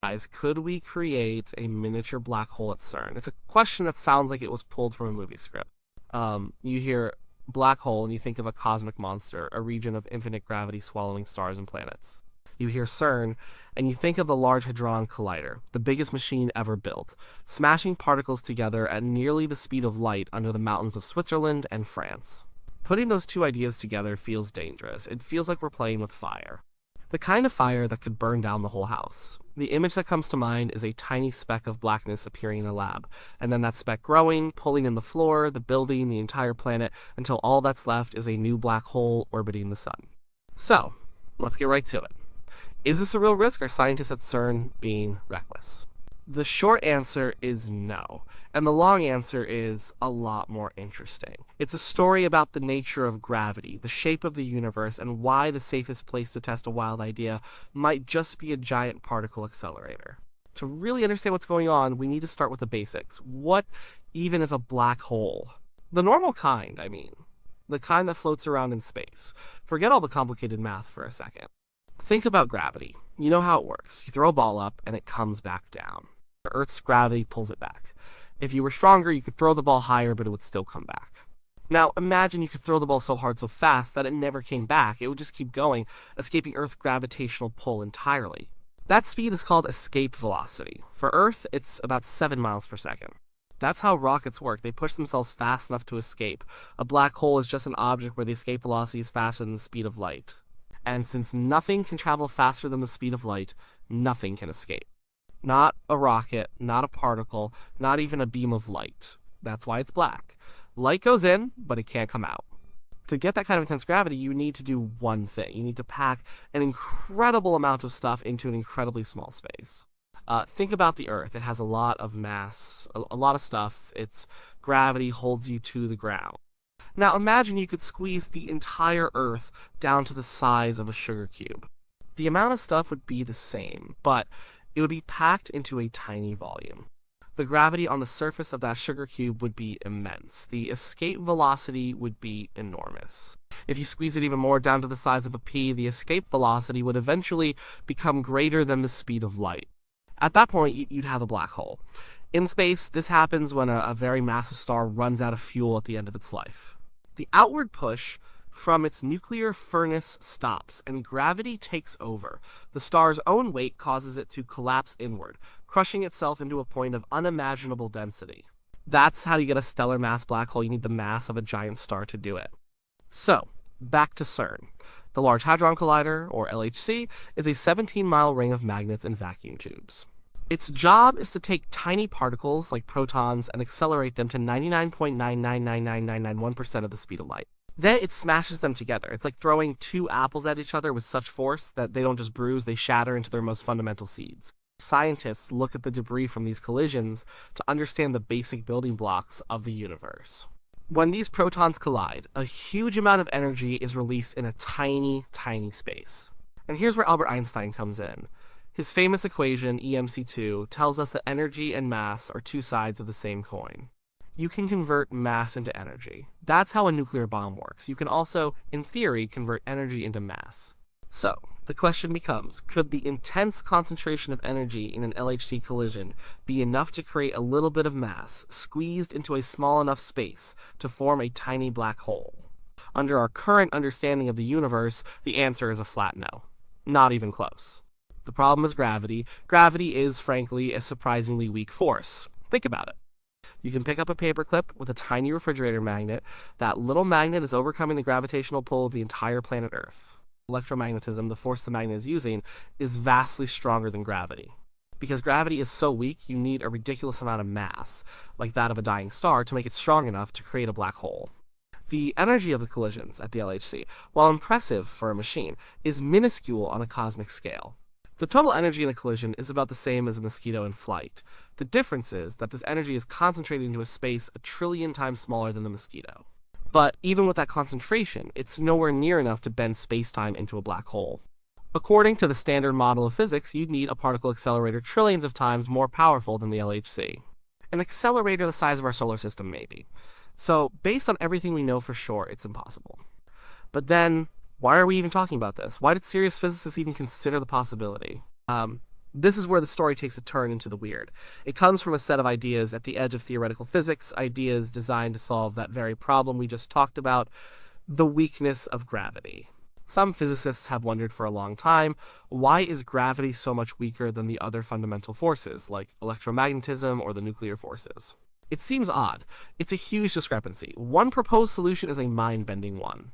Guys, could we create a miniature black hole at CERN? It's a question that sounds like it was pulled from a movie script. You hear black hole and you think of a cosmic monster, a region of infinite gravity swallowing stars and planets. You hear CERN and you think of the Large Hadron Collider, the biggest machine ever built, smashing particles together at nearly the speed of light under the mountains of Switzerland and France. Putting those two ideas together feels dangerous. It feels like we're playing with fire. The kind of fire that could burn down the whole house. The image that comes to mind is a tiny speck of blackness appearing in a lab, and then that speck growing, pulling in the floor, the building, the entire planet, until all that's left is a new black hole orbiting the sun. So, let's get right to it. Is this a real risk, or are scientists at CERN being reckless? The short answer is no, and the long answer is a lot more interesting. It's a story about the nature of gravity, the shape of the universe, and why the safest place to test a wild idea might just be a giant particle accelerator. To really understand what's going on, we need to start with the basics. What even is a black hole? The normal kind, I mean. The kind that floats around in space. Forget all the complicated math for a second. Think about gravity. You know how it works. You throw a ball up, and it comes back down. Earth's gravity pulls it back. If you were stronger, you could throw the ball higher, but it would still come back. Now, imagine you could throw the ball so hard so fast that it never came back. It would just keep going, escaping Earth's gravitational pull entirely. That speed is called escape velocity. For Earth, it's about 7 miles per second. That's how rockets work. They push themselves fast enough to escape. A black hole is just an object where the escape velocity is faster than the speed of light. And since nothing can travel faster than the speed of light, nothing can escape. Not a rocket, not a particle, not even a beam of light. That's why it's black. Light goes in, but it can't come out. To get that kind of intense gravity, you need to do one thing. You need to pack an incredible amount of stuff into an incredibly small space. Think about the Earth. It has a lot of mass, a lot of stuff. Its gravity holds you to the ground. Now imagine you could squeeze the entire Earth down to the size of a sugar cube. The amount of stuff would be the same, but it would be packed into a tiny volume. The gravity on the surface of that sugar cube would be immense. The escape velocity would be enormous. If you squeeze it even more down to the size of a pea, the escape velocity would eventually become greater than the speed of light. At that point, you'd have a black hole. In space, this happens when a very massive star runs out of fuel at the end of its life. The outward push from its nuclear furnace stops, and gravity takes over. The star's own weight causes it to collapse inward, crushing itself into a point of unimaginable density. That's how you get a stellar mass black hole. You need the mass of a giant star to do it. So, back to CERN. The Large Hadron Collider, or LHC, is a 17-mile ring of magnets and vacuum tubes. Its job is to take tiny particles, like protons, and accelerate them to 99.9999991% of the speed of light. Then it smashes them together. It's like throwing two apples at each other with such force that they don't just bruise, they shatter into their most fundamental seeds. Scientists look at the debris from these collisions to understand the basic building blocks of the universe. When these protons collide, a huge amount of energy is released in a tiny, tiny space. And here's where Albert Einstein comes in. His famous equation, EMC2, tells us that energy and mass are two sides of the same coin. You can convert mass into energy. That's how a nuclear bomb works. You can also, in theory, convert energy into mass. So, the question becomes, could the intense concentration of energy in an LHC collision be enough to create a little bit of mass, squeezed into a small enough space, to form a tiny black hole? Under our current understanding of the universe, the answer is a flat no. Not even close. The problem is gravity. Gravity is, frankly, a surprisingly weak force. Think about it. You can pick up a paperclip with a tiny refrigerator magnet. That little magnet is overcoming the gravitational pull of the entire planet Earth. Electromagnetism, the force the magnet is using, is vastly stronger than gravity. Because gravity is so weak, you need a ridiculous amount of mass, like that of a dying star, to make it strong enough to create a black hole. The energy of the collisions at the LHC, while impressive for a machine, is minuscule on a cosmic scale. The total energy in a collision is about the same as a mosquito in flight. The difference is that this energy is concentrated into a space a trillion times smaller than the mosquito. But even with that concentration, it's nowhere near enough to bend space-time into a black hole. According to the standard model of physics, you'd need a particle accelerator trillions of times more powerful than the LHC. An accelerator the size of our solar system, maybe. So, based on everything we know for sure, it's impossible. But then, why are we even talking about this? Why did serious physicists even consider the possibility? This is where the story takes a turn into the weird. It comes from a set of ideas at the edge of theoretical physics, ideas designed to solve that very problem we just talked about, the weakness of gravity. Some physicists have wondered for a long time, why is gravity so much weaker than the other fundamental forces, like electromagnetism or the nuclear forces? It seems odd. It's a huge discrepancy. One proposed solution is a mind-bending one.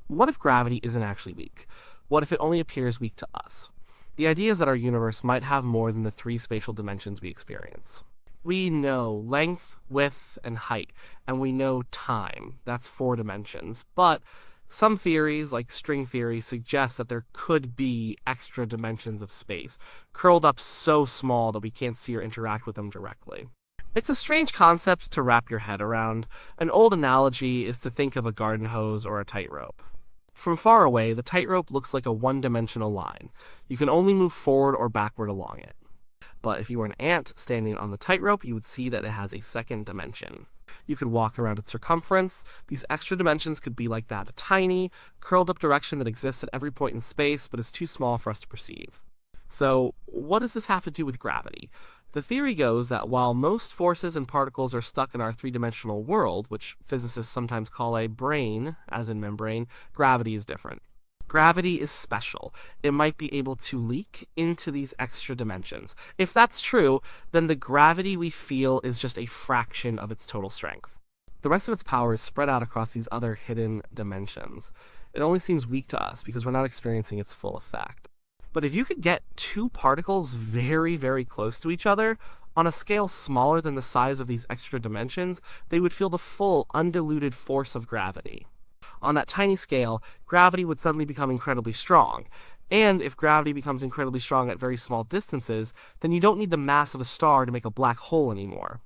What if gravity isn't actually weak? What if it only appears weak to us? The idea is that our universe might have more than the three spatial dimensions we experience. We know length, width, and height, and we know time. That's 4 dimensions. But some theories, like string theory, suggest that there could be extra dimensions of space, curled up so small that we can't see or interact with them directly. It's a strange concept to wrap your head around. An old analogy is to think of a garden hose or a tightrope. From far away, the tightrope looks like a one-dimensional line. You can only move forward or backward along it. But if you were an ant standing on the tightrope, you would see that it has a second dimension. You could walk around its circumference. These extra dimensions could be like that, a tiny, curled-up direction that exists at every point in space, but is too small for us to perceive. So, what does this have to do with gravity? The theory goes that while most forces and particles are stuck in our three-dimensional world, which physicists sometimes call a brane, as in membrane, gravity is different. Gravity is special. It might be able to leak into these extra dimensions. If that's true, then the gravity we feel is just a fraction of its total strength. The rest of its power is spread out across these other hidden dimensions. It only seems weak to us because we're not experiencing its full effect. But if you could get two particles very, very close to each other, on a scale smaller than the size of these extra dimensions, they would feel the full, undiluted force of gravity. On that tiny scale, gravity would suddenly become incredibly strong. And if gravity becomes incredibly strong at very small distances, then you don't need the mass of a star to make a black hole anymore.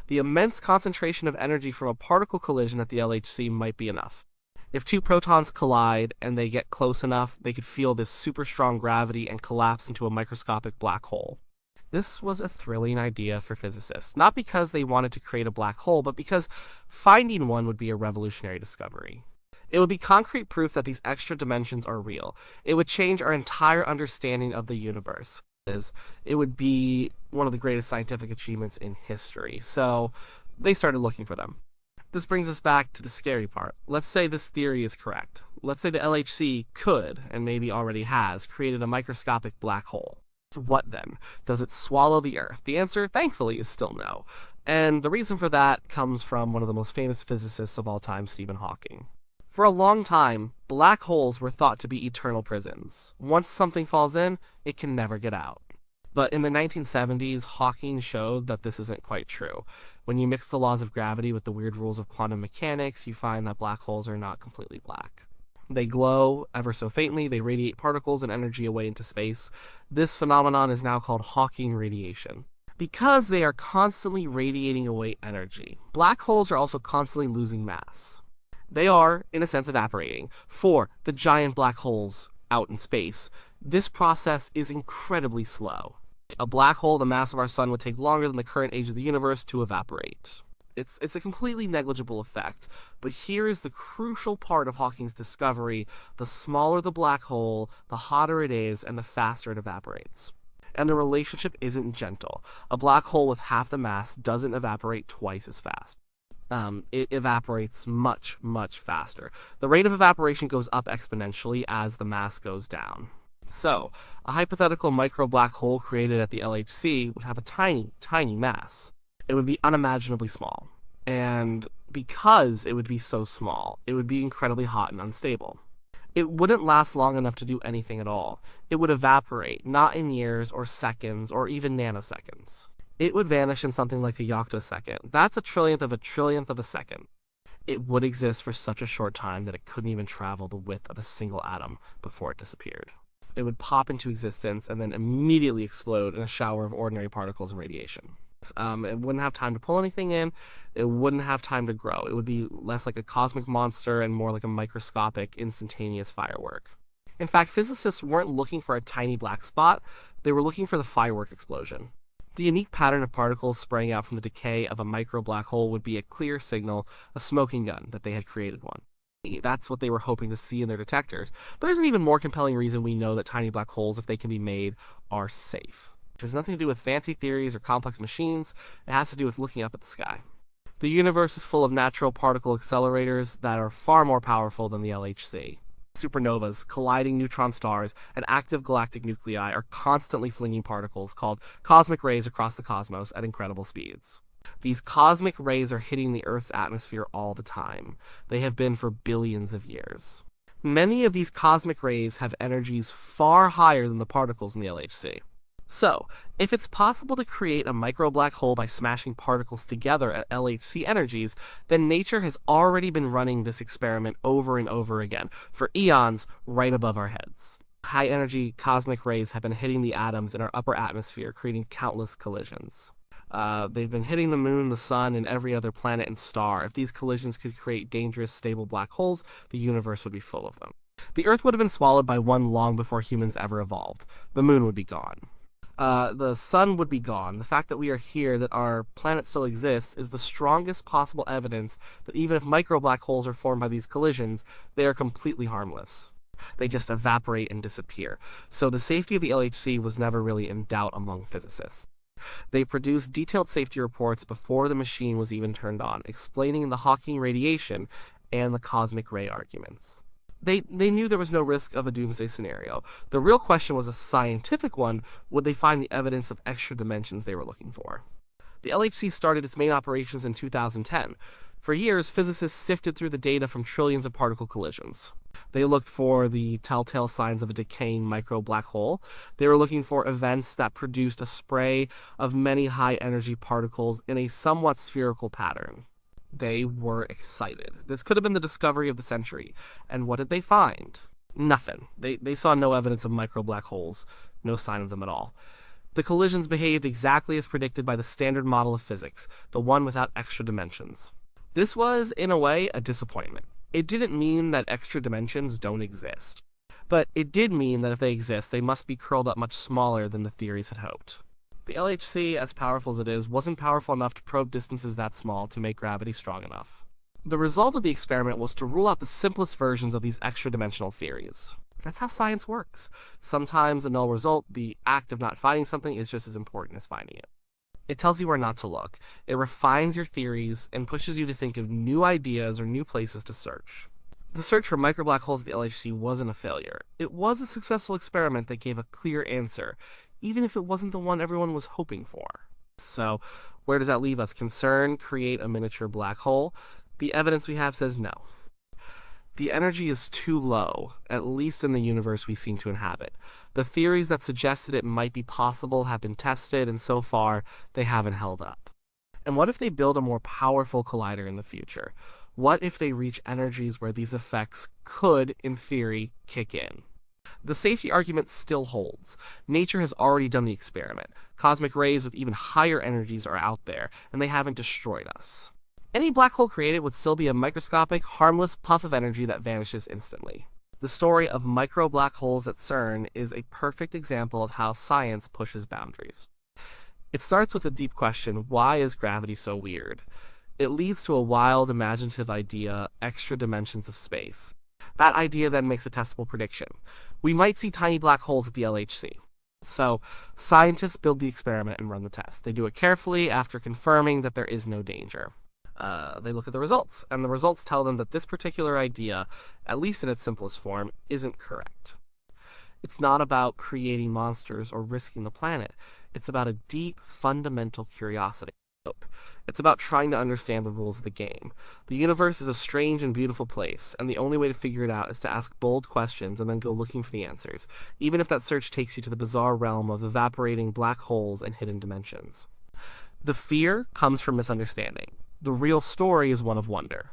The immense concentration of energy from a particle collision at the LHC might be enough. If two protons collide and they get close enough, they could feel this super strong gravity and collapse into a microscopic black hole. This was a thrilling idea for physicists, not because they wanted to create a black hole, but because finding one would be a revolutionary discovery. It would be concrete proof that these extra dimensions are real. It would change our entire understanding of the universe. It would be one of the greatest scientific achievements in history. So they started looking for them. This brings us back to the scary part. Let's say this theory is correct. Let's say the LHC could, and maybe already has, created a microscopic black hole. So what then? Does it swallow the Earth? The answer, thankfully, is still no. And the reason for that comes from one of the most famous physicists of all time, Stephen Hawking. For a long time, black holes were thought to be eternal prisons. Once something falls in, it can never get out. But in the 1970s, Hawking showed that this isn't quite true. When you mix the laws of gravity with the weird rules of quantum mechanics, you find that black holes are not completely black. They glow ever so faintly, they radiate particles and energy away into space. This phenomenon is now called Hawking radiation. Because they are constantly radiating away energy, black holes are also constantly losing mass. They are, in a sense, evaporating. For the giant black holes out in space, this process is incredibly slow. A black hole the mass of our sun would take longer than the current age of the universe to evaporate. It's a completely negligible effect, but here is the crucial part of Hawking's discovery: the smaller the black hole, the hotter it is, and the faster it evaporates. And the relationship isn't gentle. A black hole with half the mass doesn't evaporate twice as fast. It evaporates much, much faster. The rate of evaporation goes up exponentially as the mass goes down. So, a hypothetical micro black hole created at the LHC would have a tiny, tiny mass. It would be unimaginably small. And because it would be so small, it would be incredibly hot and unstable. It wouldn't last long enough to do anything at all. It would evaporate, not in years or seconds or even nanoseconds. It would vanish in something like a yoctosecond. That's a trillionth of a second. It would exist for such a short time that it couldn't even travel the width of a single atom before it disappeared. It would pop into existence and then immediately explode in a shower of ordinary particles and radiation. It wouldn't have time to pull anything in. It wouldn't have time to grow. It would be less like a cosmic monster and more like a microscopic, instantaneous firework. In fact, physicists weren't looking for a tiny black spot. They were looking for the firework explosion. The unique pattern of particles spraying out from the decay of a micro black hole would be a clear signal, a smoking gun, that they had created one. That's what they were hoping to see in their detectors. But there's an even more compelling reason we know that tiny black holes, if they can be made, are safe. It has nothing to do with fancy theories or complex machines. It has to do with looking up at the sky. The universe is full of natural particle accelerators that are far more powerful than the LHC. Supernovas, colliding neutron stars, and active galactic nuclei are constantly flinging particles called cosmic rays across the cosmos at incredible speeds. These cosmic rays are hitting the Earth's atmosphere all the time. They have been for billions of years. Many of these cosmic rays have energies far higher than the particles in the LHC. So, if it's possible to create a micro black hole by smashing particles together at LHC energies, then nature has already been running this experiment over and over again, for eons right above our heads. High-energy cosmic rays have been hitting the atoms in our upper atmosphere, creating countless collisions. They've been hitting the moon, the sun, and every other planet and star. If these collisions could create dangerous, stable black holes, the universe would be full of them. The Earth would have been swallowed by one long before humans ever evolved. The moon would be gone. The sun would be gone. The fact that we are here, that our planet still exists, is the strongest possible evidence that even if micro black holes are formed by these collisions, they are completely harmless. They just evaporate and disappear. So the safety of the LHC was never really in doubt among physicists. They produced detailed safety reports before the machine was even turned on, explaining the Hawking radiation and the cosmic ray arguments. They knew there was no risk of a doomsday scenario. The real question was a scientific one: would they find the evidence of extra dimensions they were looking for? The LHC started its main operations in 2010. For years, physicists sifted through the data from trillions of particle collisions. They looked for the telltale signs of a decaying micro black hole. They were looking for events that produced a spray of many high-energy particles in a somewhat spherical pattern. They were excited. This could have been the discovery of the century. And what did they find? Nothing. They saw no evidence of micro black holes, no sign of them at all. The collisions behaved exactly as predicted by the standard model of physics, the one without extra dimensions. This was, in a way, a disappointment. It didn't mean that extra dimensions don't exist. But it did mean that if they exist, they must be curled up much smaller than the theories had hoped. The LHC, as powerful as it is, wasn't powerful enough to probe distances that small to make gravity strong enough. The result of the experiment was to rule out the simplest versions of these extra-dimensional theories. That's how science works. Sometimes a null result, the act of not finding something, is just as important as finding it. It tells you where not to look. It refines your theories and pushes you to think of new ideas or new places to search. The search for micro black holes at the LHC wasn't a failure. It was a successful experiment that gave a clear answer, even if it wasn't the one everyone was hoping for. So, where does that leave us? Can CERN create a miniature black hole? The evidence we have says no. The energy is too low, at least in the universe we seem to inhabit. The theories that suggested it might be possible have been tested, and so far, they haven't held up. And what if they build a more powerful collider in the future? What if they reach energies where these effects could, in theory, kick in? The safety argument still holds. Nature has already done the experiment. Cosmic rays with even higher energies are out there, and they haven't destroyed us. Any black hole created would still be a microscopic, harmless puff of energy that vanishes instantly. The story of micro black holes at CERN is a perfect example of how science pushes boundaries. It starts with a deep question: why is gravity so weird? It leads to a wild, imaginative idea: extra dimensions of space. That idea then makes a testable prediction. We might see tiny black holes at the LHC. So, scientists build the experiment and run the test. They do it carefully after confirming that there is no danger. They look at the results, and the results tell them that this particular idea, at least in its simplest form, isn't correct. It's not about creating monsters or risking the planet. It's about a deep, fundamental curiosity. It's about trying to understand the rules of the game. The universe is a strange and beautiful place, and the only way to figure it out is to ask bold questions and then go looking for the answers, even if that search takes you to the bizarre realm of evaporating black holes and hidden dimensions. The fear comes from misunderstanding. The real story is one of wonder.